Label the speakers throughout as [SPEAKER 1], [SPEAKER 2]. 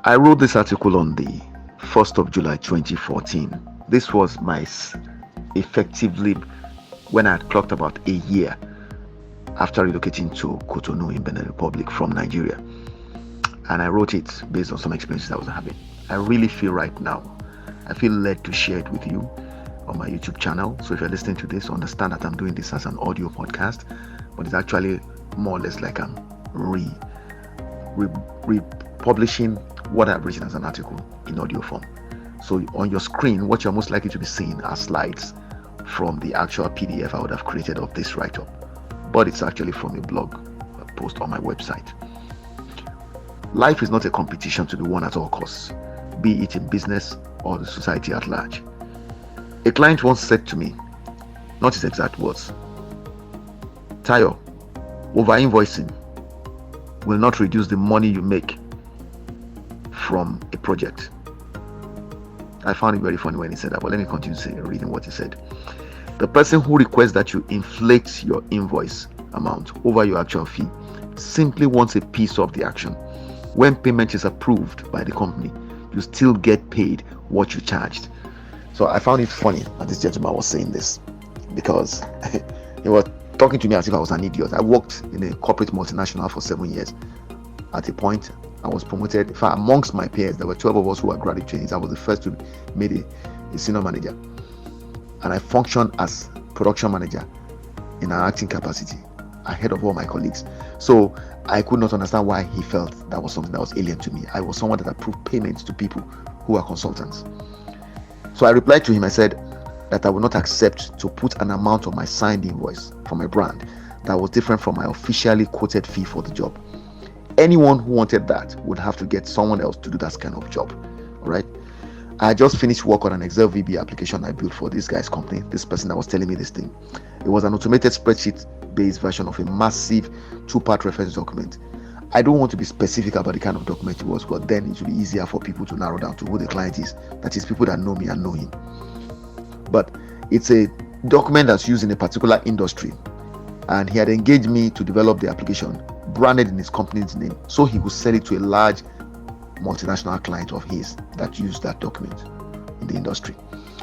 [SPEAKER 1] I wrote this article on the 1st of July 2014. This was my effectively when I had clocked about a year after relocating to Cotonou in Benin Republic from Nigeria. And I wrote it based on some experiences I was having. I really feel right now, I feel led to share it with you on my YouTube channel. So if you're listening to this, understand that I'm doing this as an audio podcast, but it's actually more or less like I'm republishing what I've written as an article in audio form. So on your screen, what you're most likely to be seeing are slides from the actual PDF I would have created of this write-up, but it's actually from a blog post on my website. Life is not a competition to be won at all costs, be it in business or the society at large. A client once said to me, not his exact words, Tayo, over-invoicing will not reduce the money you make from a project. I found it very funny when he said that, but let me continue reading what he said. The person who requests that you inflate your invoice amount over your actual fee simply wants a piece of the action. When payment is approved by the company, you still get paid what you charged. So I found it funny that this gentleman was saying this, because he was talking to me as if I was an idiot. I worked in a corporate multinational for 7 years. At a point, I was promoted. In fact, amongst my peers, there were 12 of us who were graduate trainees. I was the first to be made a senior manager. And I functioned as production manager in an acting capacity ahead of all my colleagues. So I could not understand why he felt that was something that was alien to me. I was someone that approved payments to people who are consultants. So I replied to him. I said that I would not accept to put an amount on my signed invoice from a brand that was different from my officially quoted fee for the job. Anyone who wanted that would have to get someone else to do that kind of job. All right. I just finished work on an Excel VB application I built for this guy's company, this person that was telling me this thing. It was an automated spreadsheet-based version of a massive 2-part reference document. I don't want to be specific about the kind of document it was, but then it will be easier for people to narrow down to who the client is. That is, people that know me and know him. But it's a document that's used in a particular industry, and he had engaged me to develop the application, branded in his company's name, so he would sell it to a large multinational client of his that used that document in the industry.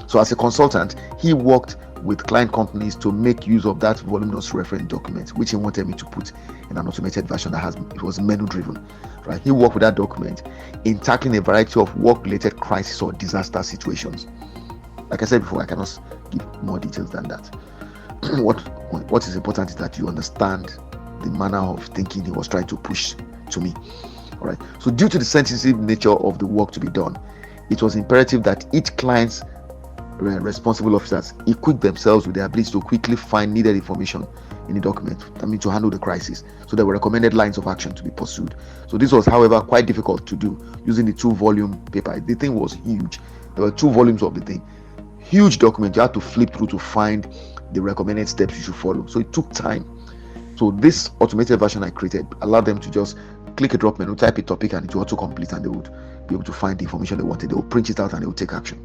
[SPEAKER 1] So as a consultant, he worked with client companies to make use of that voluminous reference document, which he wanted me to put in an automated version it was menu driven. Right? He worked with that document in tackling a variety of work-related crisis or disaster situations. Like I said before, I cannot give more details than that. What is important is that you understand the manner of thinking he was trying to push to me. All right. So due to the sensitive nature of the work to be done, it was imperative that each client's responsible officers equip themselves with the ability to quickly find needed information in the document, to handle the crisis. So there were recommended lines of action to be pursued. So this was, however, quite difficult to do using the 2-volume paper. The thing was huge. There were 2 volumes of the thing. Huge document. You had to flip through to find the recommended steps you should follow. So it took time. So this automated version I created allowed them to just click a drop menu, type a topic, and it will auto-complete, and they would be able to find the information they wanted. They would print it out and they would take action.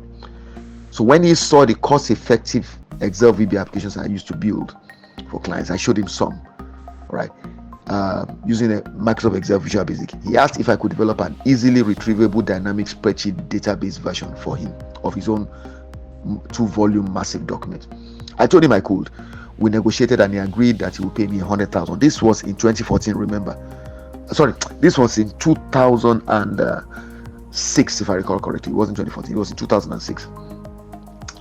[SPEAKER 1] So when he saw the cost-effective Excel VB applications I used to build for clients, I showed him some, right? Using a Microsoft Excel Visual Basic. He asked if I could develop an easily retrievable dynamic spreadsheet database version for him of his own 2-volume massive document. I told him I could. We negotiated and he agreed that he would pay me 100,000. This was in 2014, remember. Sorry, this was in 2006, if I recall correctly. It wasn't 2014, it was in 2006.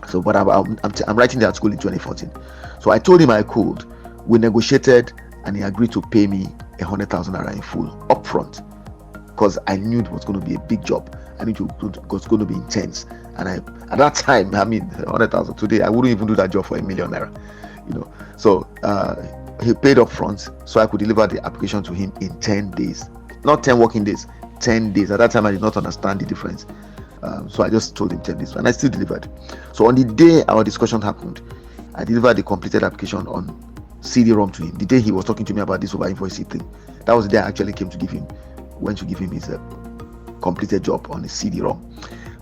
[SPEAKER 1] So, but I'm writing the article in 2014. So I told him I could. We negotiated and he agreed to pay me 100,000 naira in full upfront, because I knew it was going to be a big job. I knew it was going to be intense. And at that time, 100,000 today, I wouldn't even do that job for =1 million naira. So he paid up front so I could deliver the application to him in 10 days, not 10 working days, 10 days. At that time I did not understand the difference, so I just told him 10 days, and I still delivered. So on the day our discussion happened, I delivered the completed application on CD-ROM to him. The day he was talking to me about this over-invoicing thing, that was the day I actually went to give him his completed job on a CD-ROM.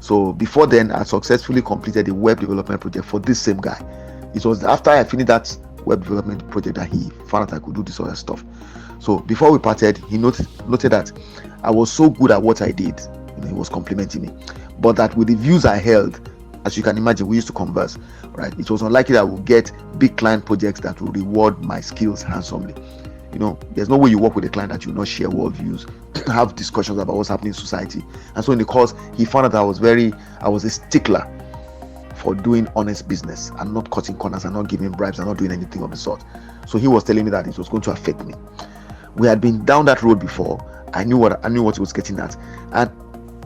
[SPEAKER 1] So before then, I successfully completed a web development project for this same guy. It was after I finished that web development project that he found out I could do this other stuff. So before we parted, he noted that I was so good at what I did, he was complimenting me. But that with the views I held, as you can imagine, we used to converse, right? It was unlikely that I would get big client projects that will reward my skills handsomely. There's no way you work with a client that you not share worldviews, have discussions about what's happening in society. And so in the course, he found out that I was a stickler for doing honest business and not cutting corners and not giving bribes and not doing anything of the sort. So he was telling me that it was going to affect me. We had been down that road before. I knew what he was getting at, and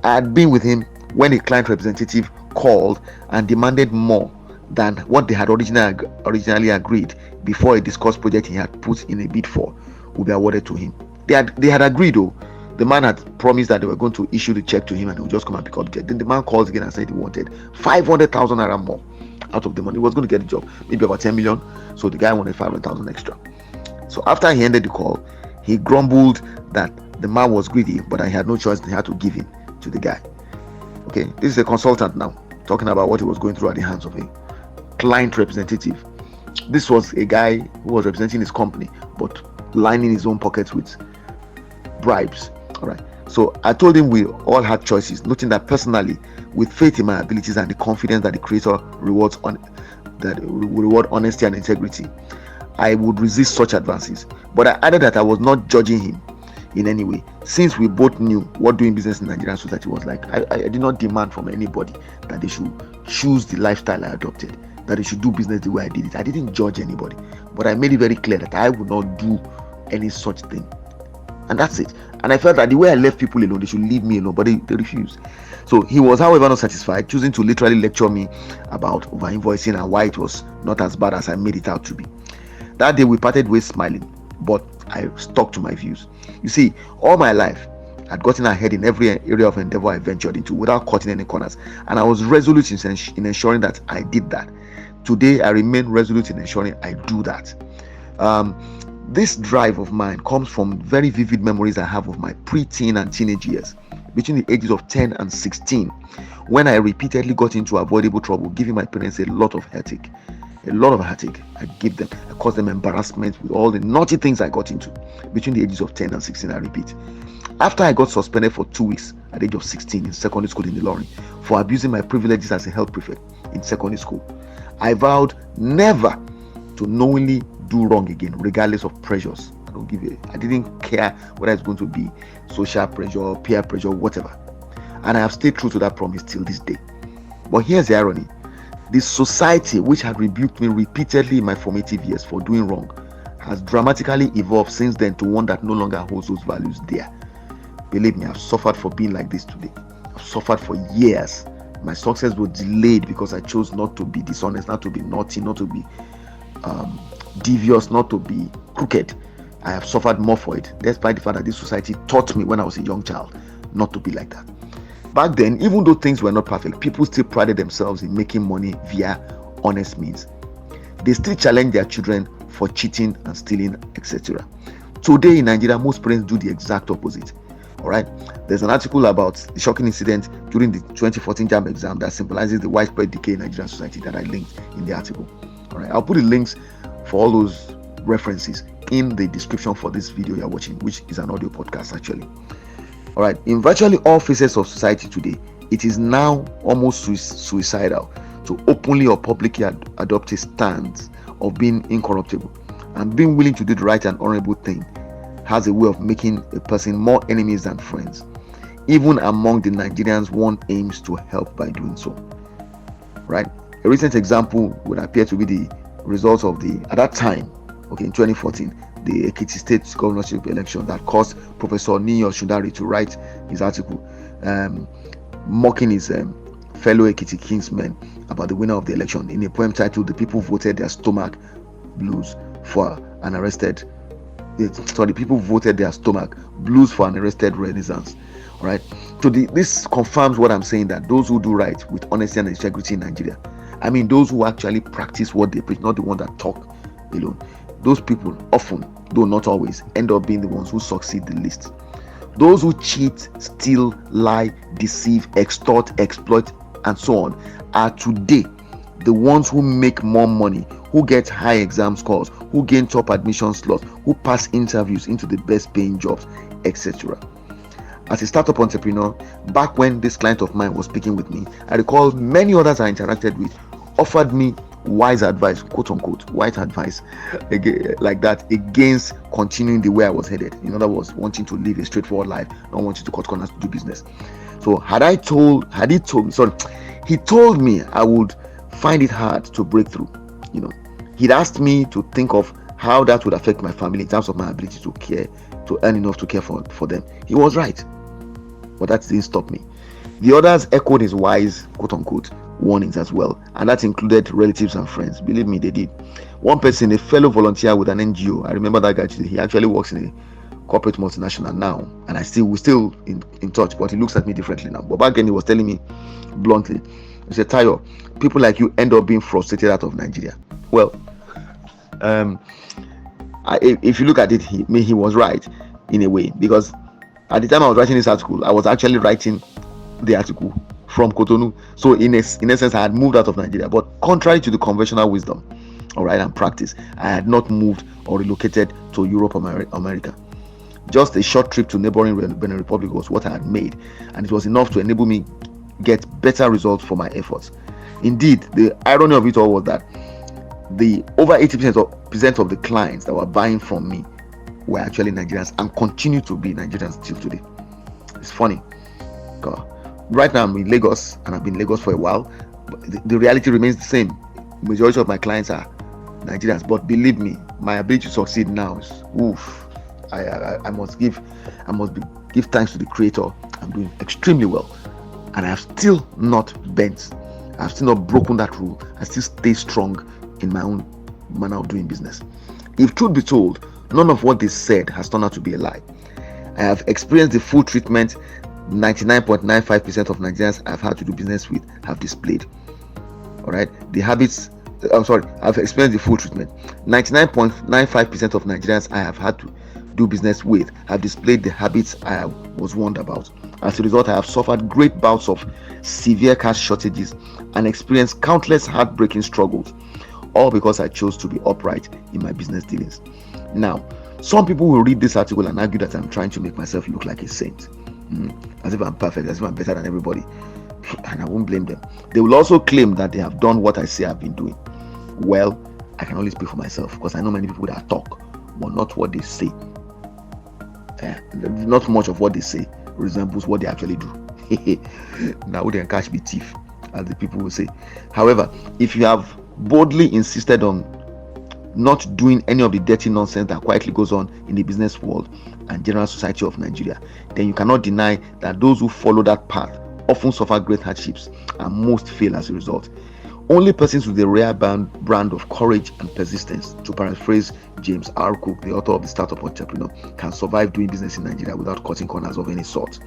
[SPEAKER 1] I had been with him when a client representative called and demanded more than what they had originally agreed before a discussed project he had put in a bid for would be awarded to him. They had agreed though. The man had promised that they were going to issue the check to him and he would just come and pick up the check. Then the man calls again and said he wanted 500,000 naira more out of the money. He was going to get the job, maybe about 10 million. So the guy wanted 500,000 extra. So after he ended the call, he grumbled that the man was greedy, but I had no choice. He had to give in to the guy. Okay, this is a consultant now talking about what he was going through at the hands of a client representative. This was a guy who was representing his company, but lining his own pockets with bribes. All right. So I told him we all had choices, noting that personally, with faith in my abilities and the confidence that the Creator rewards reward honesty and integrity, I would resist such advances. But I added that I was not judging him in any way, since we both knew what doing business in Nigerian society was like. I did not demand from anybody that they should choose the lifestyle I adopted, that they should do business the way I did it. I didn't judge anybody, but I made it very clear that I would not do any such thing. And that's it. And I felt that the way I left people alone, they should leave me alone, but they refused. So he was, however, not satisfied, choosing to literally lecture me about over-invoicing and why it was not as bad as I made it out to be. That day we parted ways smiling, but I stuck to my views. You see, all my life I'd gotten ahead in every area of endeavor I ventured into without cutting any corners, and I was resolute in ensuring that I did that. Today I remain resolute in ensuring I do that. This drive of mine comes from very vivid memories I have of my pre-teen and teenage years, between the ages of 10 and 16, when I repeatedly got into avoidable trouble, giving my parents a lot of heartache. I caused them embarrassment with all the naughty things I got into between the ages of 10 and 16. I repeat, after I got suspended for 2 weeks at the age of 16 in secondary school in Ilorin for abusing my privileges as a health prefect in secondary school, I vowed never to knowingly do wrong again, regardless of pressures. I didn't care whether it's going to be social pressure, peer pressure, whatever. And I have stayed true to that promise till this day. But here's the irony. The society which had rebuked me repeatedly in my formative years for doing wrong has dramatically evolved since then to one that no longer holds those values dear. Believe me, I've suffered for being like this today. I've suffered for years. My success was delayed because I chose not to be dishonest, not to be naughty, not to be devious, not to be crooked. I have suffered more for it, despite the fact that this society taught me when I was a young child not to be like that. Back then, even though things were not perfect, people still prided themselves in making money via honest means. They still challenge their children for cheating and stealing, etc. Today in Nigeria, most parents do the exact opposite. All right, there's an article about the shocking incident during the 2014 JAMB exam that symbolizes the widespread decay in Nigerian society that I linked in the article. All right, I'll put the links for all those references in the description for this video you're watching, which is an audio podcast actually. All right, in virtually all phases of society today, it is now almost suicidal to openly or publicly adopt a stance of being incorruptible, and being willing to do the right and honorable thing has a way of making a person more enemies than friends, even among the Nigerians one aims to help by doing so. Right, a recent example would appear to be the results of at that time, in 2014, the Ekiti State governorship election that caused Professor Niyo Shundari to write his article mocking his fellow Ekiti kinsmen about the winner of the election in a poem titled "The People Voted Their Stomach Blues for an Arrested." People voted their stomach blues for an arrested Renaissance. All right. So this confirms what I'm saying, that those who do right with honesty and integrity in Nigeria, I mean those who actually practice what they preach, not the one that talk alone. Those people often, though not always, end up being the ones who succeed the least. Those who cheat, steal, lie, deceive, extort, exploit, and so on are today the ones who make more money, who get high exam scores, who gain top admission slots, who pass interviews into the best paying jobs, etc. as a startup entrepreneur, back when this client of mine was speaking with me, I recall many others I interacted with offered me wise advice, quote unquote, wise advice, like that, against continuing the way I was headed. In other words, wanting to live a straightforward life, not wanting to cut corners to do business. So he told me I would find it hard to break through. He'd asked me to think of how that would affect my family in terms of my ability to care, to earn enough to care for them. He was right, but that didn't stop me. The others echoed his wise, quote unquote, warnings as well, and that included relatives and friends. Believe me, they did. One person, a fellow volunteer with an NGO, I remember that guy today. He actually works in a corporate multinational now, and we're still in touch, but he looks at me differently now. But back then he was telling me bluntly, he said, Tayo, people like you end up being frustrated out of Nigeria. Well, if you look at it, he was right in a way, because at the time I was writing this article, I was actually writing the article from Cotonou. So in a sense, I had moved out of Nigeria, but contrary to the conventional wisdom, all right, and practice, I had not moved or relocated to Europe or America. Just a short trip to neighboring Benin Republic was what I had made, and it was enough to enable me get better results for my efforts. Indeed, the irony of it all was that the over 80% of the clients that were buying from me were actually Nigerians and continue to be Nigerians till today. It's funny. God. Right now I'm in Lagos, and I've been in Lagos for a while, but the reality remains the same. Majority of my clients are Nigerians, but believe me, my ability to succeed now is I must give thanks to the Creator. I'm doing extremely well, and I have still not bent. I've still not broken that rule. I still stay strong in my own manner of doing business. If truth be told, none of what they said has turned out to be a lie. I have experienced the full treatment 99.95% of Nigerians I've had to do business with have displayed. All right, I've experienced the full treatment. 99.95% of Nigerians I have had to do business with have displayed the habits I was warned about. As a result, I have suffered great bouts of severe cash shortages and experienced countless heartbreaking struggles, all because I chose to be upright in my business dealings. Now, some people will read this article and argue that I'm trying to make myself look like a saint, as if I'm perfect, as if I'm better than everybody, and I won't blame them. They will also claim that they have done what I say I've been doing. Well, I can only speak for myself, because I know many people that talk, but not what they say. Not much of what they say resembles what they actually do. Now they can catch me thief, as the people will say. However, if you have boldly insisted on not doing any of the dirty nonsense that quietly goes on in the business world and general society of Nigeria, then you cannot deny that those who follow that path often suffer great hardships and most fail as a result. Only persons with a rare brand of courage and persistence, to paraphrase James R. Cook, the author of The Startup Entrepreneur, can survive doing business in Nigeria without cutting corners of any sort.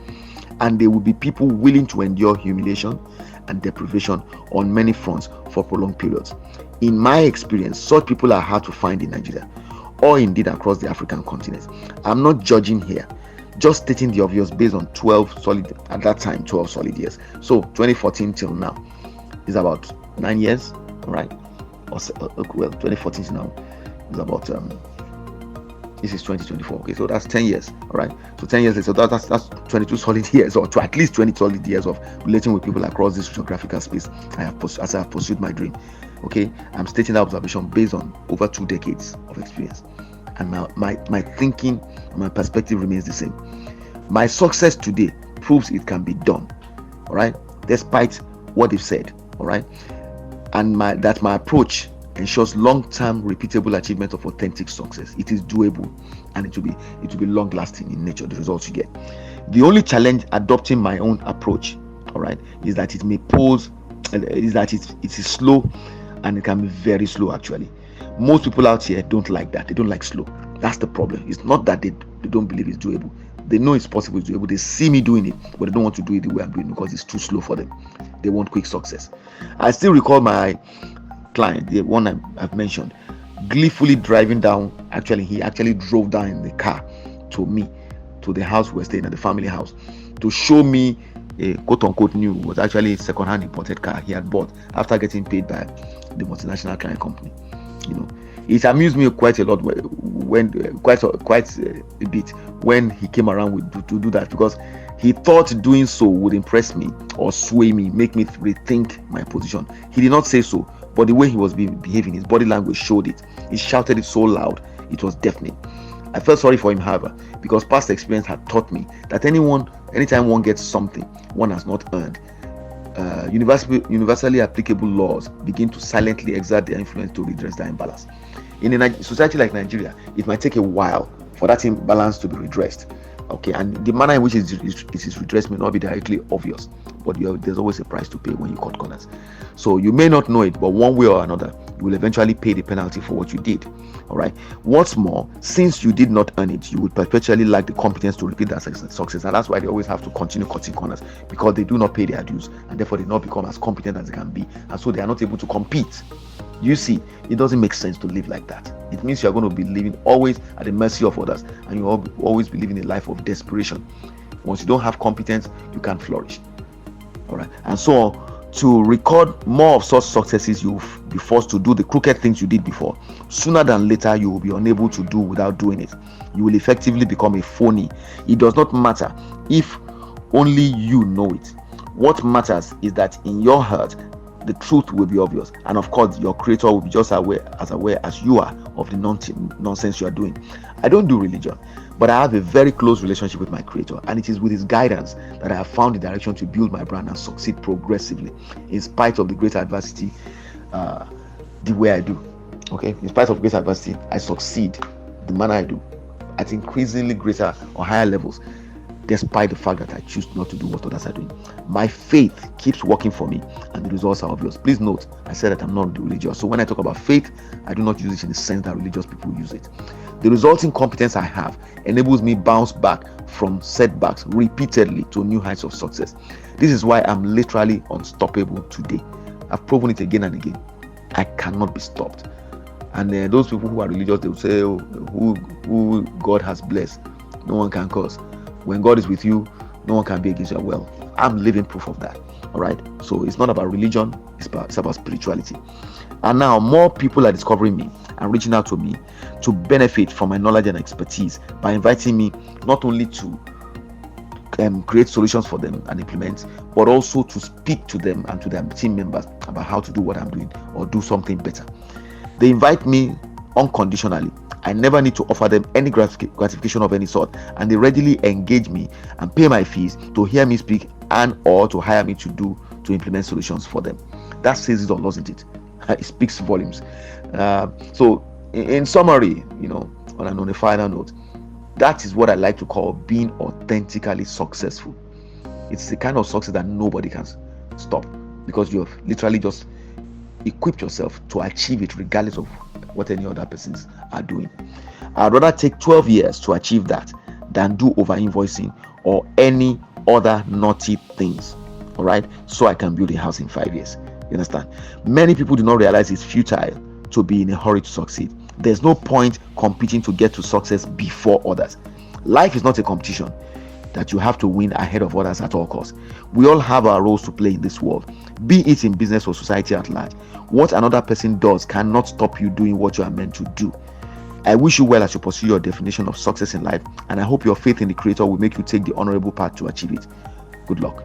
[SPEAKER 1] And there will be people willing to endure humiliation and deprivation on many fronts for prolonged periods. In my experience, such people are hard to find in Nigeria, or indeed across the African continent. I'm not judging here, just stating the obvious based on 12 solid years. So 2014 till now is about 9 years, right? Or 2014 to now is about this is 2024. Okay, so that's 10 years, all right? So 10 years later, that's 22 solid years, or to at least 20 solid years of relating with people across this geographical space as I have pursued my dream. Okay, I'm stating that observation based on over 2 decades of experience, and my thinking, my perspective remains the same. My success today proves it can be done, all right, despite what they've said, all right, and my approach ensures long-term repeatable achievement of authentic success. It is doable, and it will be long-lasting in nature, the results you get. The only challenge adopting my own approach, all right, is that it is slow, and it can be very slow. Actually, most people out here don't like that. They don't like slow. That's the problem. It's not that they don't believe it's doable. They know it's possible, it's doable. They see me doing it, but they don't want to do it the way I'm doing it because it's too slow for them. They want quick success. I still recall my client, the one I've mentioned, gleefully driving down. Actually, he actually drove down in the car to me, to the house we were staying at, the family house, to show me a quote-unquote new, was actually a second-hand imported car he had bought after getting paid by the multinational client company. It amused me quite a lot quite a bit when he came around to do that, because He thought doing so would impress me or sway me, make me rethink my position. He did not say so, but the way he was behaving, his body language showed it. He shouted it so loud, it was deafening. I felt sorry for him, however, because past experience had taught me that anytime one gets something one has not earned, universally applicable laws begin to silently exert their influence to redress that imbalance. In a society like Nigeria, it might take a while for that imbalance to be redressed. Okay, and the manner in which it is redressed may not be directly obvious, but there's always a price to pay when you cut corners. So you may not know it, but one way or another, you will eventually pay the penalty for what you did. All right. What's more, since you did not earn it, you would perpetually lack the competence to repeat that success, and that's why they always have to continue cutting corners, because they do not pay their dues, and therefore they not become as competent as they can be, and so they are not able to compete. You see, it doesn't make sense to live like that. It means you are going to be living always at the mercy of others, and you will always be living a life of desperation. Once you don't have competence, you can't flourish. All right. And so to record more of such successes, you'll be forced to do the crooked things you did before. Sooner than later, you will be unable to do without doing it. You will effectively become a phony. It does not matter if only you know it. What matters is that in your heart, the truth will be obvious, and of course your creator will be just aware as you are of the nonsense you are doing. I don't do religion, but I have a very close relationship with my creator, and it is with his guidance that I have found the direction to build my brand and succeed progressively in spite of the great adversity, the way I do. Okay, in spite of great adversity, I succeed the manner I do at increasingly greater or higher levels, despite the fact that I choose not to do what others are doing. My faith keeps working for me, and the results are obvious. Please note, I said that I'm not religious. So when I talk about faith, I do not use it in the sense that religious people use it. The resulting competence I have enables me bounce back from setbacks repeatedly to new heights of success. This is why I'm literally unstoppable today. I've proven it again and again. I cannot be stopped. And those people who are religious, they will say, oh, who God has blessed, no one can curse. When God is with you, no one can be against you. Well, I'm living proof of that. All right. So it's not about religion, it's about spirituality. And now more people are discovering me and reaching out to me to benefit from my knowledge and expertise by inviting me not only to create solutions for them and implement, but also to speak to them and to their team members about how to do what I'm doing or do something better. They invite me unconditionally. I never need to offer them any gratification of any sort, and they readily engage me and pay my fees to hear me speak and or to hire me to implement solutions for them. That says it all, doesn't it? It speaks volumes. So in summary, on a final note, that is what I like to call being authentically successful. It's the kind of success that nobody can stop, because you have literally just equipped yourself to achieve it regardless of what any other persons are doing. I'd rather take 12 years to achieve that than do over-invoicing or any other naughty things. All right, so I can build a house in 5 years. You understand? Many people do not realize it's futile to be in a hurry to succeed. There's no point competing to get to success before others. Life is not a competition that you have to win ahead of others at all costs. We all have our roles to play in this world, be it in business or society at large. What another person does cannot stop you doing what you are meant to do. I wish you well as you pursue your definition of success in life, and I hope your faith in the Creator will make you take the honorable path to achieve it. Good luck.